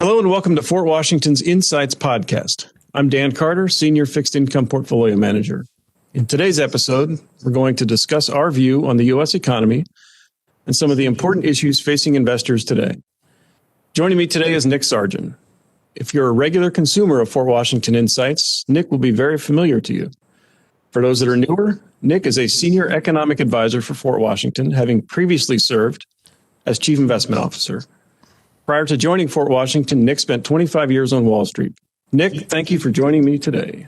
Hello and welcome to Fort Washington's Insights Podcast. I'm Dan Carter, Senior Fixed Income Portfolio Manager. In today's episode, we're going to discuss our view on the U.S. economy and some of the important issues facing investors today. Joining me today is Nick Sargent. If you're a regular consumer of Fort Washington Insights, Nick will be very familiar to you. For those that are newer, Nick is a Senior Economic Advisor for Fort Washington, having previously served as Chief Investment Officer. Prior to joining Fort Washington, Nick spent 25 years on Wall Street. Nick, thank you for joining me today.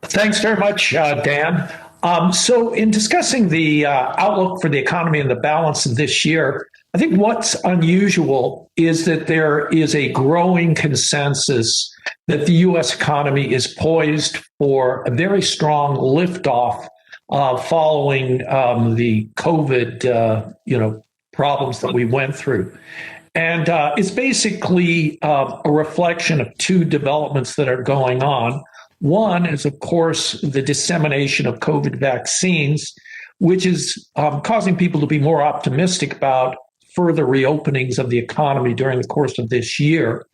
Thanks very much, Dan. So in discussing the outlook for the economy and the balance of this year, I think what's unusual is that there is a growing consensus that the U.S. economy is poised for a very strong liftoff following the COVID, problems that we went through. And it's basically a reflection of two developments that are going on. One is, of course, the dissemination of COVID vaccines, which is causing people to be more optimistic about further reopenings of the economy during the course of this year.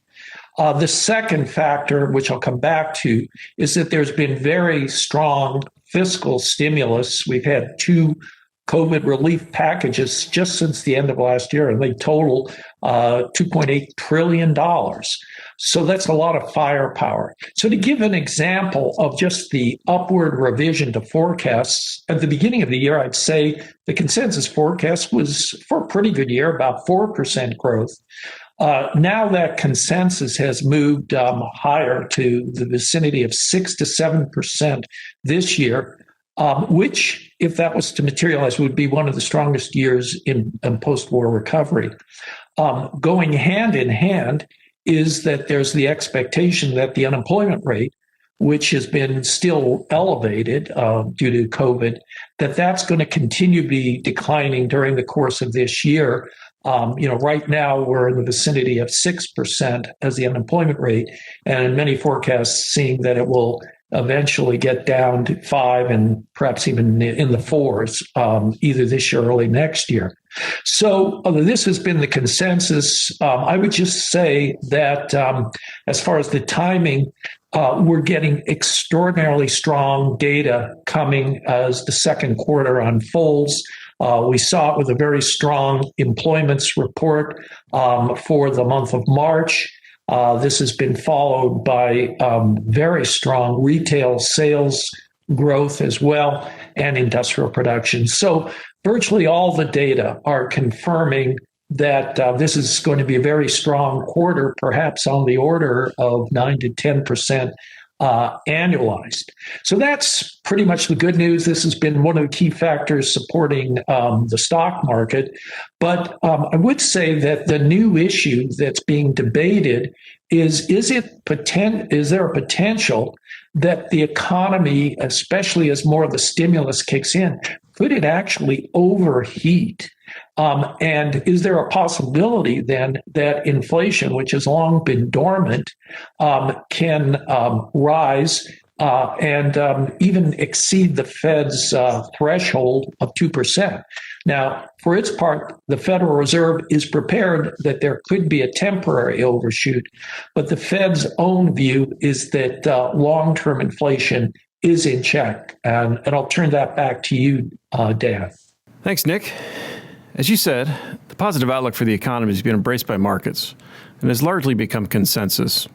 The second factor, which I'll come back to, is that there's been very strong fiscal stimulus. We've had two COVID relief packages just since the end of last year, and they total $2.8 trillion. So that's a lot of firepower. So to give an example of just the upward revision to forecasts, at the beginning of the year, I'd say the consensus forecast was for a pretty good year, about 4% growth. Now that consensus has moved higher to the vicinity of 6 to 7% this year, which, if that was to materialize, would be one of the strongest years in post-war recovery. Going hand in hand is that there's the expectation that the unemployment rate, which has been still elevated due to COVID, that's going to continue to be declining during the course of this year. Right now we're in the vicinity of 6% as the unemployment rate, and many forecasts seeing that it will eventually get down to 5 and perhaps even in the 4s, either this year or early next year. So this has been the consensus. I would just say that as far as the timing, we're getting extraordinarily strong data coming as the second quarter unfolds. We saw it with a very strong employment report for the month of March. This has been followed by very strong retail sales growth as well and industrial production. So virtually all the data are confirming that this is going to be a very strong quarter, perhaps on the order of 9 to 10% annualized. So that's pretty much the good news. This has been one of the key factors supporting the stock market. But I would say that the new issue that's being debated is there a potential that the economy, especially as more of the stimulus kicks in, could it actually overheat? And is there a possibility then that inflation, which has long been dormant, can rise and even exceed the Fed's threshold of 2%? Now, for its part, the Federal Reserve is prepared that there could be a temporary overshoot, but the Fed's own view is that long-term inflation is in check. And I'll turn that back to you, Dan. Thanks, Nick. As you said, the positive outlook for the economy has been embraced by markets and has largely become consensus.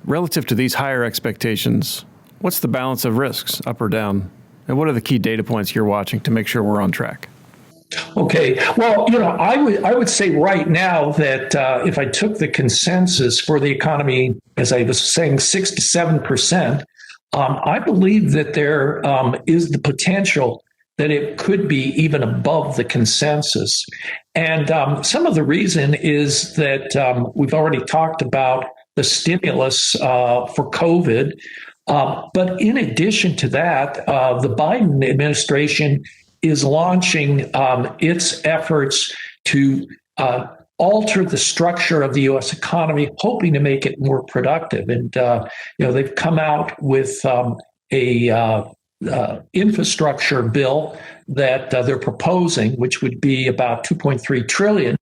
Relative to these higher expectations, what's the balance of risks, up or down? And what are the key data points you're watching to make sure we're on track? Okay. Well, I would say right now that if I took the consensus for the economy, as I was saying, 6 to 7%, I believe that there is the potential that it could be even above the consensus. And some of the reason is that we've already talked about the stimulus for COVID. But in addition to that, the Biden administration is launching its efforts to alter the structure of the U.S. economy, hoping to make it more productive. And they've come out with a infrastructure bill that they're proposing, which would be about 2.3 trillion.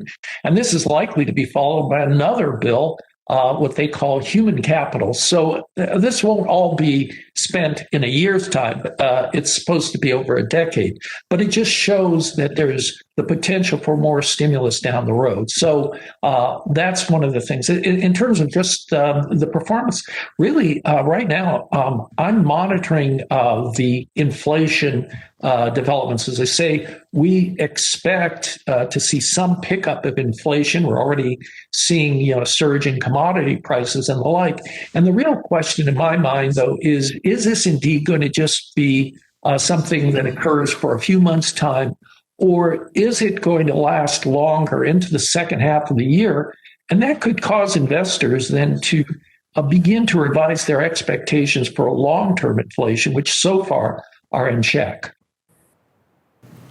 And this is likely to be followed by another bill, what they call human capital. So this won't all be spent in a year's time. It's supposed to be over a decade. But it just shows that there's the potential for more stimulus down the road. So that's one of the things. In terms of just the performance, really, right now, I'm monitoring the inflation developments. As I say, we expect to see some pickup of inflation. We're already seeing, a surge in commodity prices and the like. And the real question in my mind, though, is this indeed going to just be something that occurs for a few months' time, or is it going to last longer into the second half of the year? And that could cause investors then to begin to revise their expectations for a long-term inflation, which so far are in check.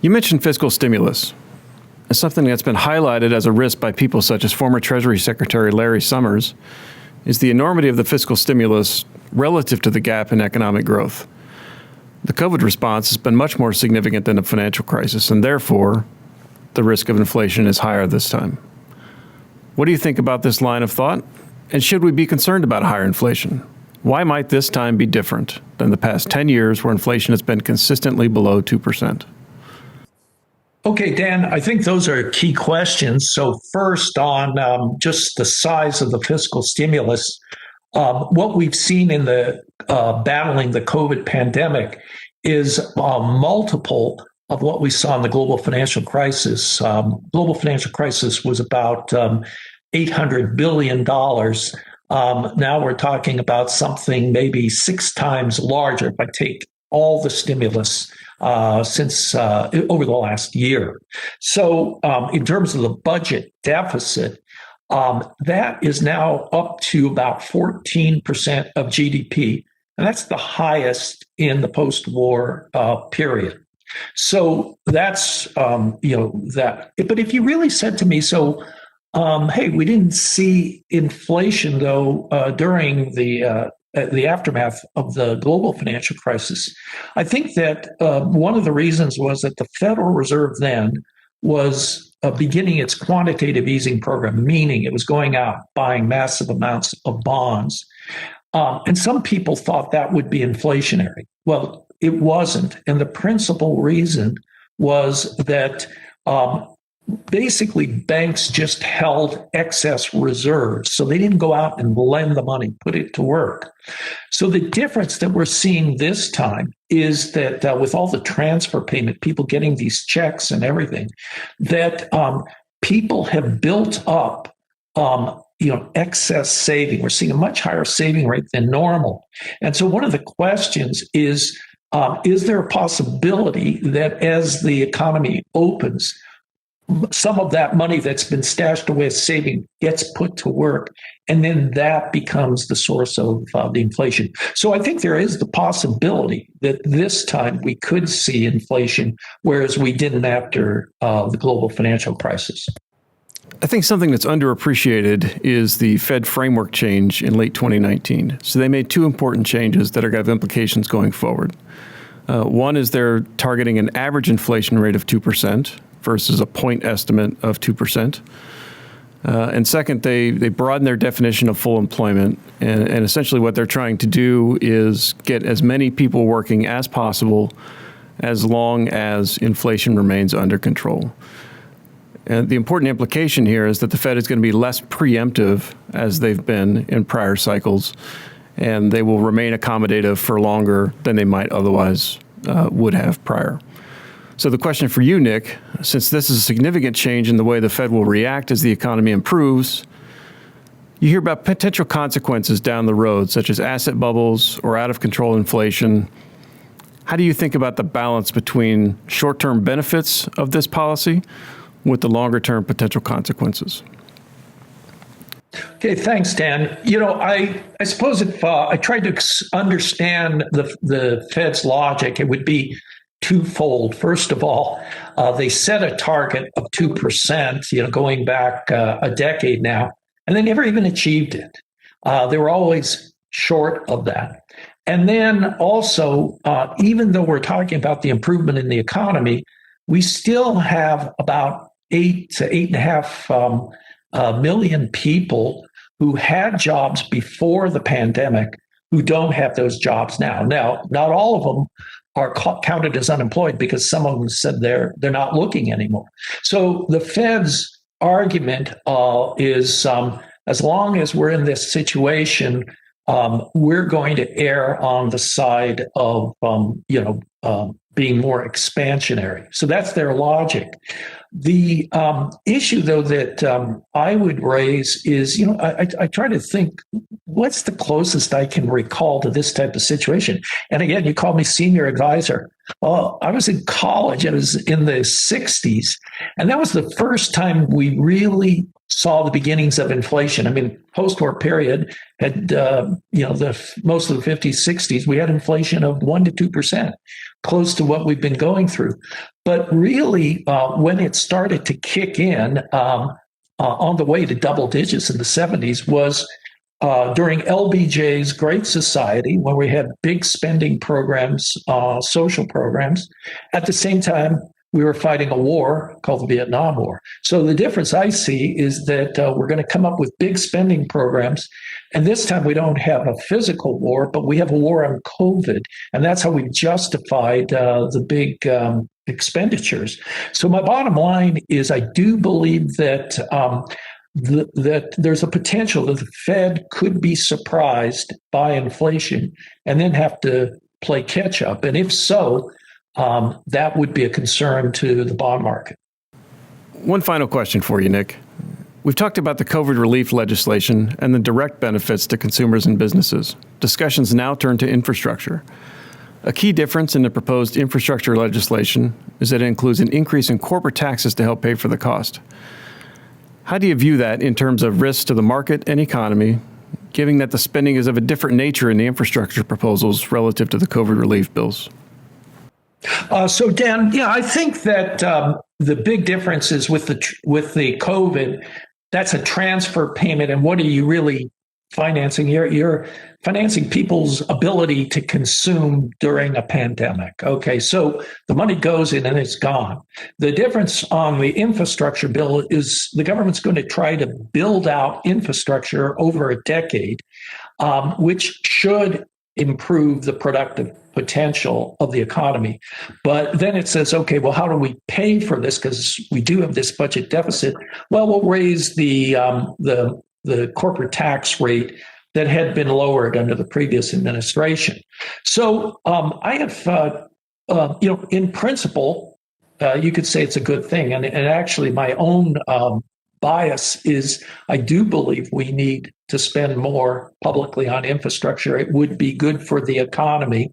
You mentioned fiscal stimulus. As something that's been highlighted as a risk by people such as former Treasury Secretary Larry Summers is the enormity of the fiscal stimulus relative to the gap in economic growth. The COVID response has been much more significant than the financial crisis, and therefore, the risk of inflation is higher this time. What do you think about this line of thought? And should we be concerned about higher inflation? Why might this time be different than the past 10 years where inflation has been consistently below 2%? Okay, Dan, I think those are key questions. So first on just the size of the fiscal stimulus, what we've seen in the battling the COVID pandemic is a multiple of what we saw in the global financial crisis. Global financial crisis was about $800 billion. Now we're talking about something maybe 6 times larger if I take all the stimulus since over the last year. So in terms of the budget deficit, that is now up to about 14% of GDP. And that's the highest in the post-war period. So that's, that. But if you really said to me, hey, we didn't see inflation, though, during the aftermath of the global financial crisis, I think that one of the reasons was that the Federal Reserve then was beginning its quantitative easing program, meaning it was going out buying massive amounts of bonds. And some people thought that would be inflationary. Well, it wasn't. And the principal reason was that basically banks just held excess reserves. So they didn't go out and lend the money, put it to work. So the difference that we're seeing this time is that with all the transfer payment, people getting these checks and everything, that people have built up excess saving. We're seeing a much higher saving rate than normal. And so one of the questions is there a possibility that as the economy opens, some of that money that's been stashed away as saving gets put to work, and then that becomes the source of the inflation. So I think there is the possibility that this time we could see inflation, whereas we didn't after the global financial crisis. I think something that's underappreciated is the Fed framework change in late 2019. So they made 2 important changes that are going to have implications going forward. One is they're targeting an average inflation rate of 2%. Versus a point estimate of 2%. And second, they broaden their definition of full employment. And essentially what they're trying to do is get as many people working as possible as long as inflation remains under control. And the important implication here is that the Fed is going to be less preemptive as they've been in prior cycles, and they will remain accommodative for longer than they might otherwise would have prior. So the question for you, Nick, since this is a significant change in the way the Fed will react as the economy improves, you hear about potential consequences down the road, such as asset bubbles or out-of-control inflation. How do you think about the balance between short-term benefits of this policy with the longer-term potential consequences? Okay, thanks, Dan. I suppose if I tried to understand the Fed's logic, it would be twofold. First of all, they set a target of 2%, going back a decade now, and they never even achieved it. They were always short of that. And then also, even though we're talking about the improvement in the economy, we still have about 8 to 8.5 million people who had jobs before the pandemic who don't have those jobs now. Now, not all of them are counted as unemployed because some of them said they're not looking anymore. So the Fed's argument is as long as we're in this situation, we're going to err on the side of being more expansionary. So that's their logic. The issue, though, that I would raise is, I try to think, what's the closest I can recall to this type of situation? And again, you call me senior advisor. Well, I was in college. I was in the 60s. And that was the first time we really saw the beginnings of inflation. I mean, post-war period had, most of the 50s, 60s, we had inflation of 1% to 2%, close to what we've been going through. But really, when it started to kick in on the way to double digits in the 70s was during LBJ's Great Society, when we had big spending programs, social programs. At the same time, we were fighting a war called the Vietnam War. So the difference I see is that we're going to come up with big spending programs. And this time we don't have a physical war, but we have a war on COVID. And that's how we justified the big expenditures. So my bottom line is I do believe that that there's a potential that the Fed could be surprised by inflation and then have to play catch up. And if so, that would be a concern to the bond market. One final question for you, Nick. We've talked about the COVID relief legislation and the direct benefits to consumers and businesses. Discussions now turn to infrastructure. A key difference in the proposed infrastructure legislation is that it includes an increase in corporate taxes to help pay for the cost. How do you view that in terms of risks to the market and economy, given that the spending is of a different nature in the infrastructure proposals relative to the COVID relief bills? So, Dan, I think that the big difference is with the COVID, that's a transfer payment. And what are you really financing? You're financing people's ability to consume during a pandemic. Okay, so the money goes in and it's gone. The difference on the infrastructure bill is the government's going to try to build out infrastructure over a decade, which should improve the productive potential of the economy. But then it says, okay, well, how do we pay for this? Because we do have this budget deficit. Well, we'll raise the corporate tax rate that had been lowered under the previous administration. So I have, in principle, you could say it's a good thing. And actually, my own bias is I do believe we need to spend more publicly on infrastructure. It would be good for the economy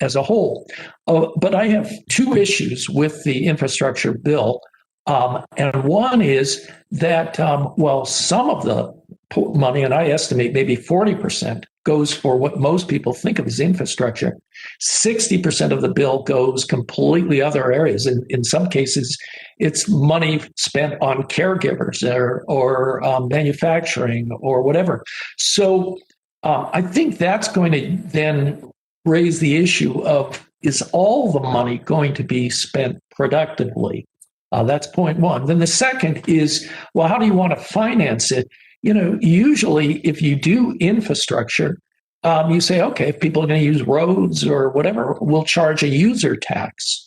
as a whole. But I have two issues with the infrastructure bill. And one is that, some of the money, and I estimate maybe 40%, goes for what most people think of as infrastructure. 60% of the bill goes completely other areas. In some cases, it's money spent on caregivers or manufacturing or whatever. So I think that's going to then raise the issue of, is all the money going to be spent productively? That's point one. Then the second is, well, how do you want to finance it? Usually if you do infrastructure, you say, okay, if people are going to use roads or whatever, we'll charge a user tax.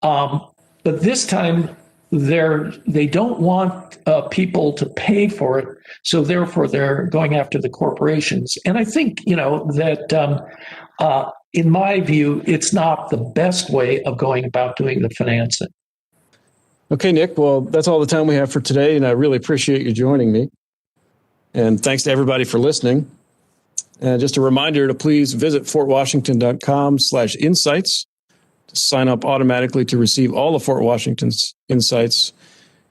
But this time, they don't want people to pay for it, so therefore they're going after the corporations. And I think that in my view, it's not the best way of going about doing the financing. Okay, Nick. Well, that's all the time we have for today, and I really appreciate you joining me. And thanks to everybody for listening. And just a reminder to please visit fortwashington.com/insights to sign up automatically to receive all of Fort Washington's insights,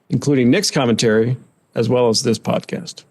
including Nick's commentary, as well as this podcast.